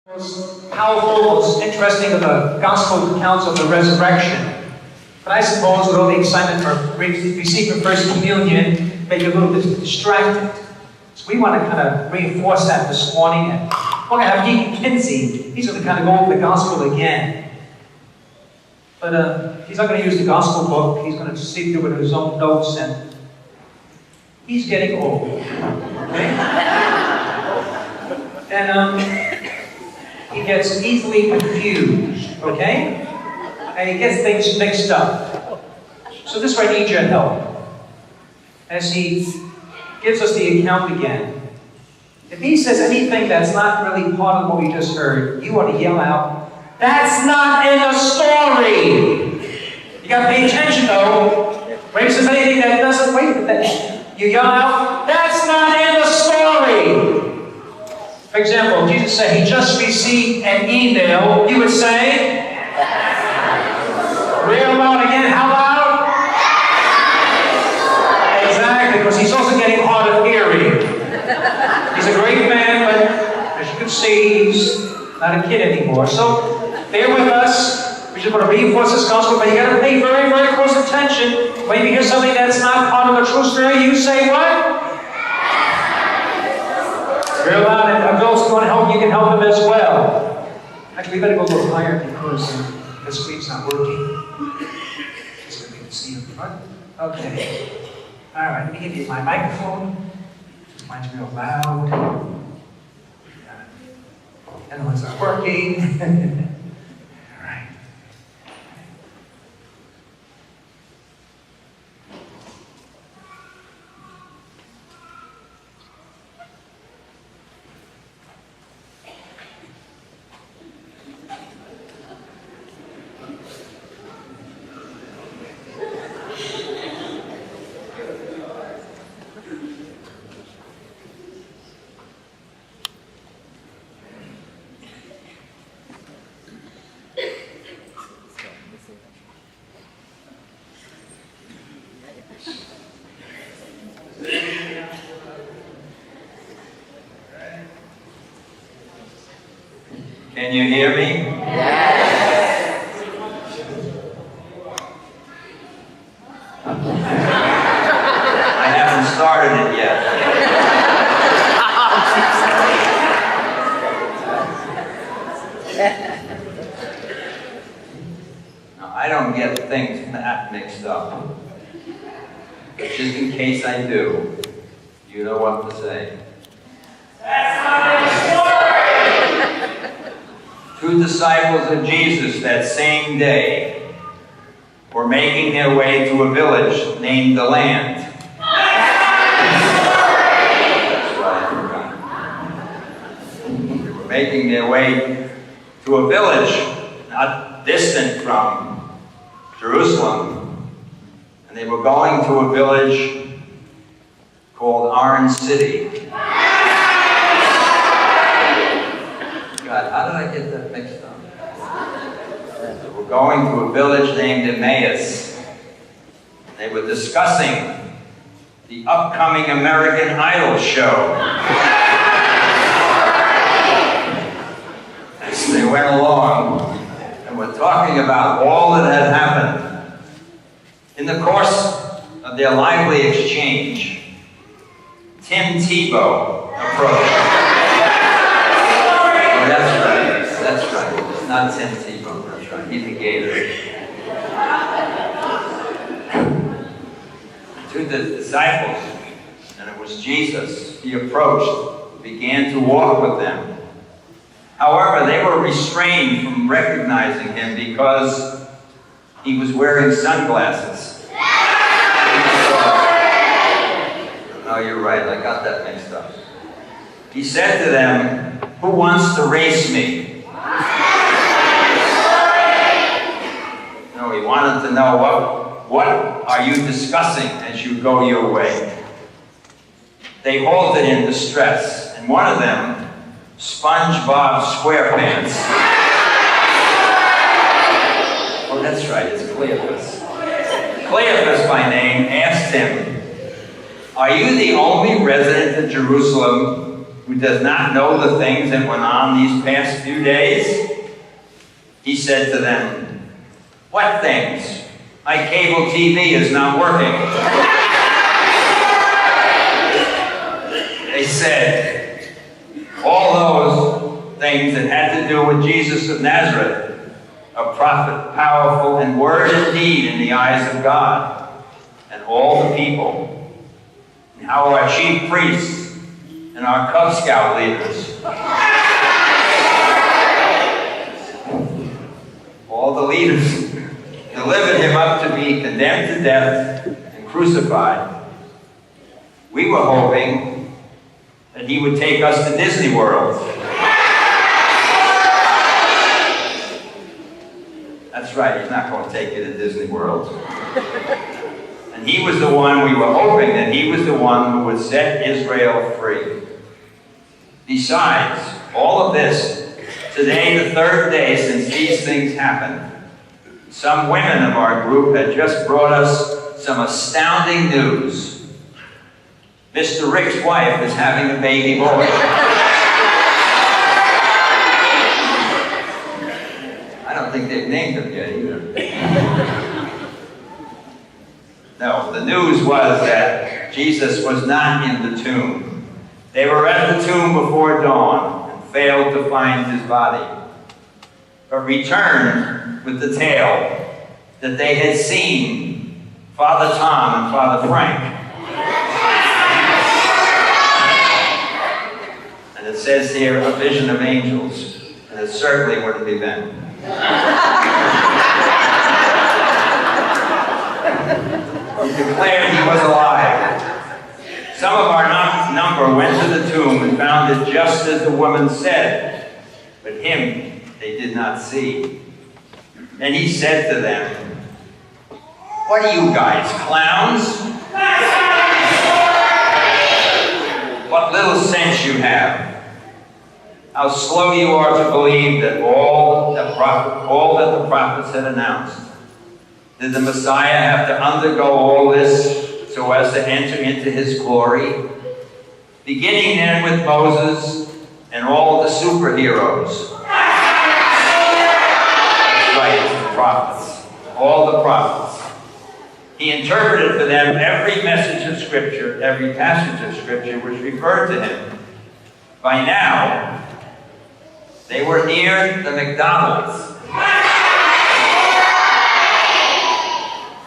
Most powerful, most interesting of the gospel accounts of the resurrection. But I suppose with all the excitement for receiving First Communion, make you a little bit distracted. So we want to kind of reinforce that this morning. And we're going to have Deacon Kinnsey. He's going to kind of go over the gospel again. But he's not going to use the gospel book. He's going to see through it with his own notes. And he's getting old. Okay? And he gets easily confused, okay? And he gets things mixed up. So this is where I need your help. As he gives us the account again. If he says anything that's not really part of what we just heard, you ought to yell out, "That's not in the story!" You got to pay attention though. When he says anything that doesn't, wait a minute. You yell out, "That's not in the story!" For example, Jesus said he just received an email. You would say, real loud again, how loud? Exactly, because he's also getting hard of hearing. He's a great man, but as you can see, he's not a kid anymore. So, bear with us. We're just going to reinforce this gospel, but you got to pay very, very close attention. When you hear something that's not part of a true story, you say what? Real loud, and adults want to help, you can help them as well. Actually, we better go a little higher because the screen's not working. It's going to be the scene in front. Okay. All right, let me give you my microphone. Mine's real loud. And one's not working. All right. Can you hear me? Yes. I haven't started it yet. Now, I don't get things that mixed up. But just in case I do, you know what to say. That's not the story! Two disciples of Jesus that same day were making their way to a village named the Land. That's right. They were making their way to a village not distant from Jerusalem. And they were going to a village called Orange City. God, how did I get that mixed up? So we're going to a village named Emmaus. They were discussing the upcoming American Idol show. As they went along, and were talking about all that had happened. In the course of their lively exchange, Tim Tebow approached. That's right. It's not Tim Tebow. That's right. He's a Gator. To the disciples, and it was Jesus, he approached, began to walk with them. However, they were restrained from recognizing him because he was wearing sunglasses. Oh, you're right. I got that mixed up. He said to them, "Who wants to race me?" No, he wanted to know what are you discussing as you go your way. They halted in distress, and one of them, SpongeBob SquarePants. Oh, that's right, it's Cleopas. Cleopas by name asked him, "Are you the only resident of Jerusalem who does not know the things that went on these past few days? He said to them, "What things? My cable TV is not working." They said, "All those things that had to do with Jesus of Nazareth, a prophet, powerful in word and deed in the eyes of God and all the people, and how our chief priests and our Cub Scout leaders, all the leaders, delivered him up to be condemned to death and crucified. We were hoping that he would take us to Disney World." That's right, he's not going to take you to Disney World. And he was the one, we were hoping that he was the one who would set Israel free. Besides all of this, today, the third day since these things happened, some women of our group had just brought us some astounding news. Mr. Rick's wife is having a baby boy. I don't think they've named him yet either. No, the news was that Jesus was not in the tomb. They were at the tomb before dawn and failed to find his body, but returned with the tale that they had seen Father Tom and Father Frank. And it says here, a vision of angels, and it certainly wouldn't be them. He declared he was alive. Some of our number went to the tomb and found it just as the woman said, but him they did not see. And he said to them, "What are you guys, clowns? What little sense you have. How slow you are to believe that all that the prophets had announced. Did the Messiah have to undergo all this so as to enter into his glory? Beginning then with Moses and all the superheroes." That's right, the prophets. All the prophets. He interpreted for them every message of Scripture, every passage of Scripture which referred to him. By now, they were near the McDonald's.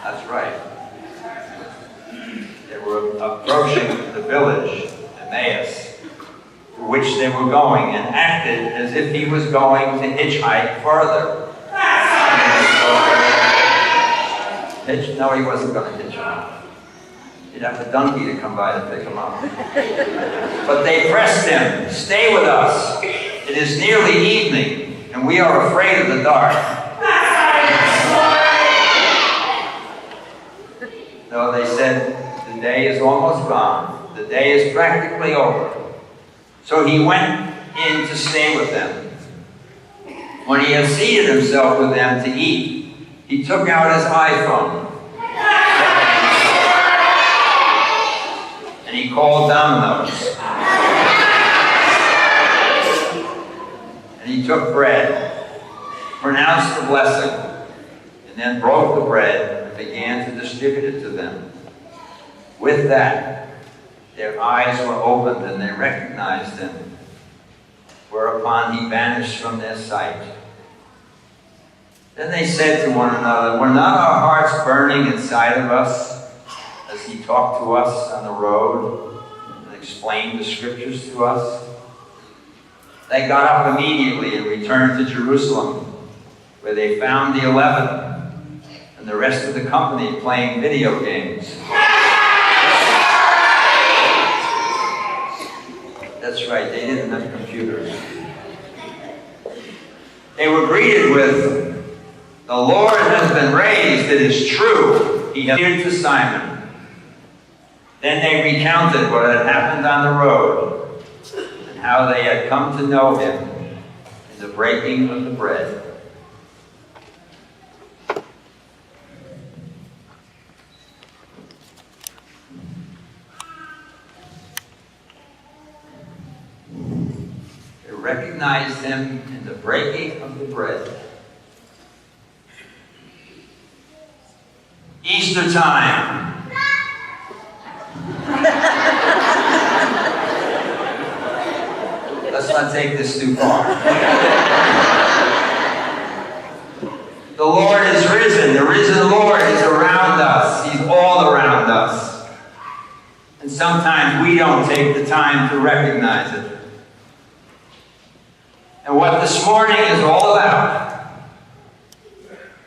That's right. They were approaching the village, Emmaus, to which they were going, and acted as if he was going to hitchhike further. No, he wasn't going to hitchhike. He'd have a donkey to come by to pick him up. But they pressed him, "Stay with us. It is nearly evening, and we are afraid of the dark." No, they said, "The day is almost gone. The day is practically over." So he went in to stay with them. When he had seated himself with them to eat, he took out his iPhone and he called Domino's. And he took bread, pronounced the blessing, and then broke the bread and began to distribute it to them. With that, their eyes were opened and they recognized him, whereupon he vanished from their sight. Then they said to one another, "Were not our hearts burning inside of us as he talked to us on the road and explained the Scriptures to us?" They got up immediately and returned to Jerusalem, where they found the 11 and the rest of the company playing video games. That's right, they didn't have computers. They were greeted with, "The Lord has been raised, it is true. He appeared to Simon." Then they recounted what had happened on the road and how they had come to know him in the breaking of the bread. recognized him in the breaking of the bread. Easter time. Let's not take this too far. The Lord is risen. The risen Lord is around us. He's all around us. And sometimes we don't take the time to recognize it. And what this morning is all about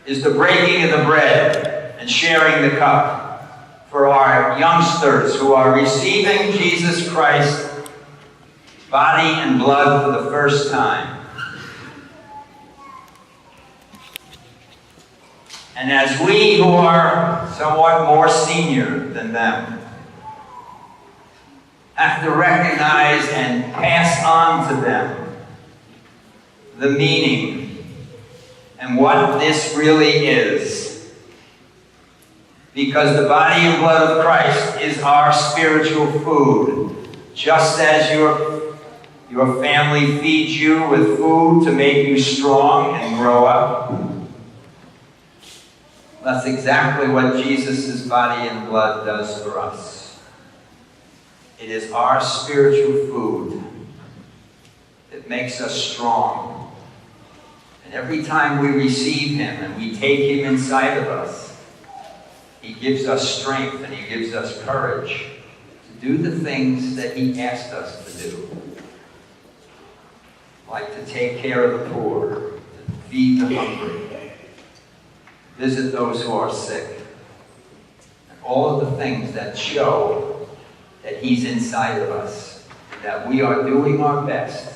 is the breaking of the bread and sharing the cup for our youngsters who are receiving Jesus Christ, body and blood for the first time. And as we who are somewhat more senior than them have to recognize and pass on to them the meaning and what this really is. Because the body and blood of Christ is our spiritual food. Just as your family feeds you with food to make you strong and grow up. That's exactly what Jesus' body and blood does for us. It is our spiritual food that makes us strong. And every time we receive him and we take him inside of us, he gives us strength and he gives us courage to do the things that he asked us to do. Like to take care of the poor, to feed the hungry, visit those who are sick, and all of the things that show that he's inside of us, and that we are doing our best.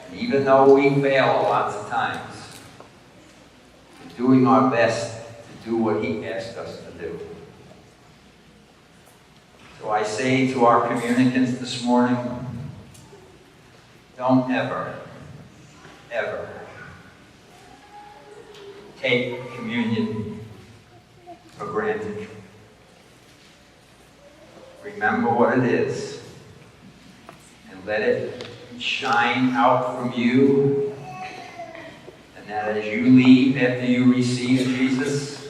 And even though we fail lots of times, we're doing our best to do what he asked us to do. So I say to our communicants this morning, don't ever, ever take communion for granted. Remember what it is and let it shine out from you, and that as you leave after you receive Jesus,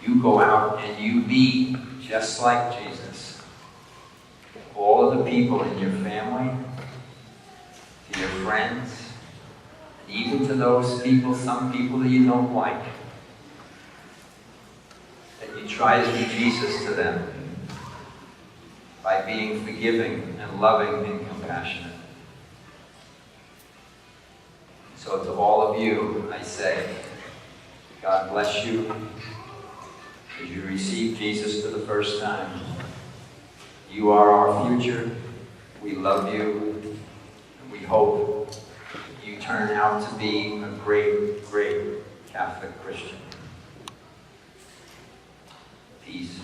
you go out and you be just like Jesus. All of the people in your family, to your friends, and even to those people, some people that you don't like, that you try to be Jesus to them by being forgiving and loving and compassionate. So to all of you, I say, God bless you as you receive Jesus for the first time. You are our future. We love you. And we hope you turn out to be a great, great Catholic Christian. Peace.